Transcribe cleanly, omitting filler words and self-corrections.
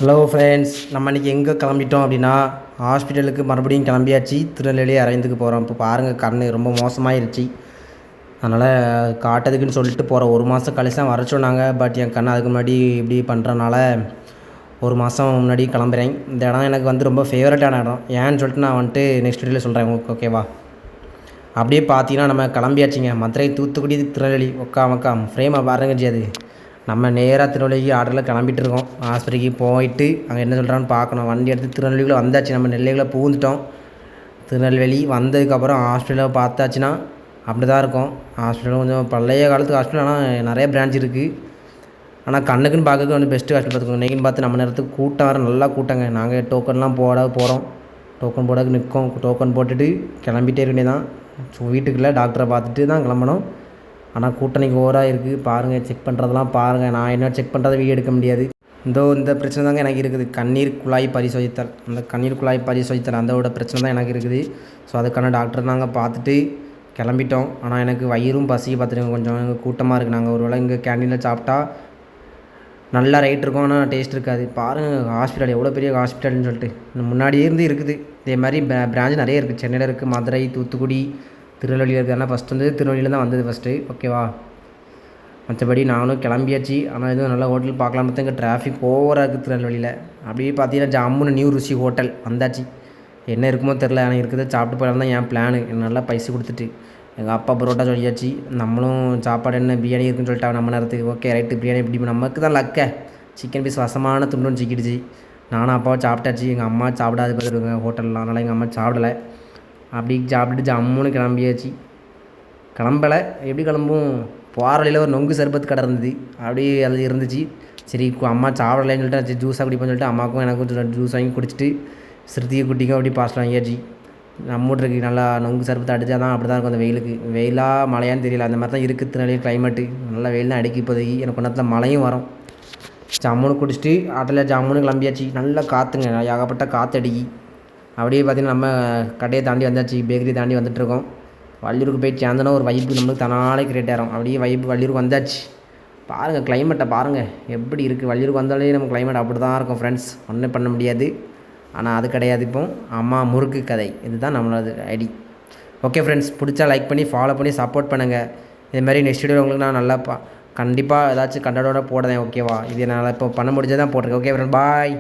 Hello friends, நம்ம இன்றைக்கி எங்கே கிளம்பிட்டோம் அப்படின்னா ஹாஸ்பிட்டலுக்கு மறுபடியும் கிளம்பியாச்சு. திருநெல்வேலி அரைந்துக்கு போகிறோம். இப்போ பாருங்கள், கண் ரொம்ப மோசமாயிருச்சு. அதனால் காட்டுறதுக்குன்னு சொல்லிட்டு போகிறோம். 1 மாதம் கழிச்சு தான் வர சொன்னாங்க. பட் என் கண் அதுக்கு முன்னாடி இப்படி பண்ணுறனால 1 மாதம் முன்னாடி கிளம்புறேன். இந்த இடம் எனக்கு வந்து ரொம்ப ஃபேவரட்டான இடம். ஏன்னு சொல்லிட்டு நான் வந்துட்டு நெக்ஸ்ட் வீடியோவில் சொல்கிறேன் உங்களுக்கு, ஓகேவா? அப்படியே பார்த்தீங்கன்னா நம்ம கிளம்பியாச்சுங்க. மதுரை, தூத்துக்குடி, திருநெல்வேலி ஒக்கா ஃப்ரேமாக பாருங்க. அது நம்ம நேராக திருநெல்வேலிக்கு ஆர்டரில் கிளம்பிட்டு இருக்கோம். ஆஸ்பத்திரிக்கு போயிட்டு அங்கே என்ன சொல்கிறான்னு பார்க்கணும். வண்டி எடுத்து திருநெல்வேலியில் வந்தாச்சு. நம்ம நெல்லையில் பூந்துட்டோம். திருநெல்வேலி வந்ததுக்கப்புறம் ஹாஸ்பிட்டலில் பார்த்தாச்சுன்னா அப்படி தான் இருக்கும். ஹாஸ்பிட்டல் கொஞ்சம் பழைய காலத்து ஹாஸ்பிட்டல், ஆனால் நிறைய பிரான்ச் இருக்குது. ஆனால் கண்ணுக்குன்னு பார்க்கறதுக்கு வந்து பெஸ்ட்டு ஹாஸ்பிட்டல் பார்த்துக்கோங்க. இன்றைக்கின்னு பார்த்து நம்ம நேரத்துக்கு கூட்டம் வேறு நல்லா கூட்டங்க. நாங்கள் டோக்கன்லாம் போகிறோம். டோக்கன் போடாது நிற்கும். டோக்கன் போட்டுட்டு கிளம்பிட்டே இருக்க தான். ஸோ வீட்டுக்குள்ளே டாக்டரை பார்த்துட்டு தான் கிளம்பணும். ஆனால் கூட்டணிக்கு ஓவராக இருக்குது. பாருங்கள், செக் பண்ணுறதெல்லாம் பாருங்கள். நான் என்ன செக் பண்ணுறதை வீடியோ எடுக்க முடியாது. இந்த பிரச்சனை தாங்க எனக்கு இருக்குது. கண்ணீர் குழாய் பரிசோதித்தல். அந்த கண்ணீர் குழாய் பரிசோதித்தல் அதோட பிரச்சனை தான் எனக்கு இருக்குது. ஸோ அதுக்கான டாக்டர் தாங்க பார்த்துட்டு கிளம்பிட்டோம். ஆனால் எனக்கு வயிறும் பசி பார்த்துட்டு கொஞ்சம் கூட்டமாக இருக்குது. நாங்கள் ஒரு வேளை இங்கே கேண்டீனில் சாப்பிட்டா நல்லா ரேட் இருக்கும், ஆனால் டேஸ்ட் இருக்காது. பாருங்கள் ஹாஸ்பிட்டல் எவ்வளோ பெரிய ஹாஸ்பிட்டல்னு சொல்லிட்டு முன்னாடியே இருந்து இருக்குது. இதே மாதிரி பிரான்ச் நிறைய இருக்குது. சென்னையில் இருக்குது, மதுரை, தூத்துக்குடி, திருநெல்வேலியில் இருக்குது. ஆனால் ஃபஸ்ட்டு வந்து திருநெல்வேலியில் தான் வந்தது ஃபஸ்ட்டு, ஓகேவா? மற்றபடி நானும் கிளம்பியாச்சு. ஆனால் எதுவும் நல்ல ஹோட்டல் பார்க்கலாம் பார்த்தா இங்கே டிராஃபிக் ஓவராக இருக்குது திருநெல்வேலியில். அப்படியே பார்த்தீங்கன்னா ஜம்முன்னு நியூ ருசி ஹோட்டல் வந்தாச்சு. என்ன இருக்குமோ தெரில, ஆனால் இருக்கிறத சாப்பிட்டு போயிடலாம் தான் என் பிளானு. நல்லா பைசா கொடுத்துட்டு எங்கள் அப்பா பரோட்டா சொல்லியாச்சு. நம்மளும் சாப்பாடு என்ன பிரியாணி இருக்குன்னு சொல்லிட்டாங்க நம்ம நேரத்துக்கு. ஓகே ரைட்டு, பிரியாணி இப்படி நமக்கு தான் லக்க. சிக்கன் பீஸ் வசமான துண்டுன்னு சிக்கிடுச்சு. நானும் அப்பாவும் சாப்பிட்டாச்சு. எங்கள் அம்மா சாப்பிடாது பார்த்துருங்க ஹோட்டல்லாம். அதனால் எங்கள் அம்மா சாப்பிடலை. அப்படி சாப்பிட்டுட்டு ஜம்முன்னு கிளம்பியாச்சு. கிளம்பலை, எப்படி கிளம்பும்? போகிற வழியில் ஒரு நொங்கு சர்பத்து கடை இருந்தது. அப்படியே அது இருந்துச்சு. சரி அம்மா சாப்பிடலைன்னு சொல்லிட்டு ஜூஸாக குடிப்போன்னு சொல்லிட்டு அம்மாவுக்கும் எனக்கும் ஜூஸ் வாங்கி குடிச்சிட்டு சிறுத்தையை குட்டிக்கும் அப்படி பார்சல் வாங்கியாச்சு. நம்ம வீட்டுக்கு நல்லா நொங்கு சர்பத்தை அடித்தா தான் அப்படி தான் இருக்கும். அந்த வெயிலுக்கு வெயிலாக மழையான்னு தெரியல, அந்த மாதிரி தான் இருக்குது திருநெல்வேலி கிளைமேட்டு. நல்லா வெயில் தான் அடிக்கி இப்போதைக்கு. எனக்கு ஒன்றத்தில் மழையும் வரும். ஜம்முன்னு குடிச்சிட்டு ஆட்டில் ஜம்முன்னு கிளம்பியாச்சு. நல்லா காற்றுங்க, ஏகப்பட்ட காற்று அடிக்கி. அப்படியே பார்த்திங்கன்னா நம்ம கடையை தாண்டி வந்தாச்சு. பேக்கரி தாண்டி வந்துட்டுருக்கோம். வள்ளியூருக்கு போய் சேர்ந்தோன்னா ஒரு வைப்பு நம்மளுக்கு தனாலே கிரியேட் ஆகும். அப்படியே வைப்பு வள்ளியூருக்கு வந்தாச்சு. பாருங்கள் கிளைமேட்டை பாருங்கள் எப்படி இருக்குது. வள்ளியூருக்கு வந்தாலே நம்ம கிளைமேட் அப்படி தான் இருக்கும் ஃப்ரெண்ட்ஸ். ஒன்றும் பண்ண முடியாது. ஆனால் அது கிடையாது. இப்போ அம்மா முறுக்கு கதை இதுதான் நம்மளது ஐடி. ஓகே ஃப்ரெண்ட்ஸ், பிடிச்சா லைக் பண்ணி ஃபாலோ பண்ணி சப்போர்ட் பண்ணுங்கள். இதுமாதிரி நெக்ஸ்ட் வீடியோ உங்களுக்கு நான் நல்லா கண்டிப்பாக ஏதாச்சும் கண்டடோட போடுறேன், ஓகேவா? இது என்னால் இப்போ பண்ண முடிஞ்சதான் போட்டிருக்கேன். ஓகே ஃப்ரெண்ட், பாய்.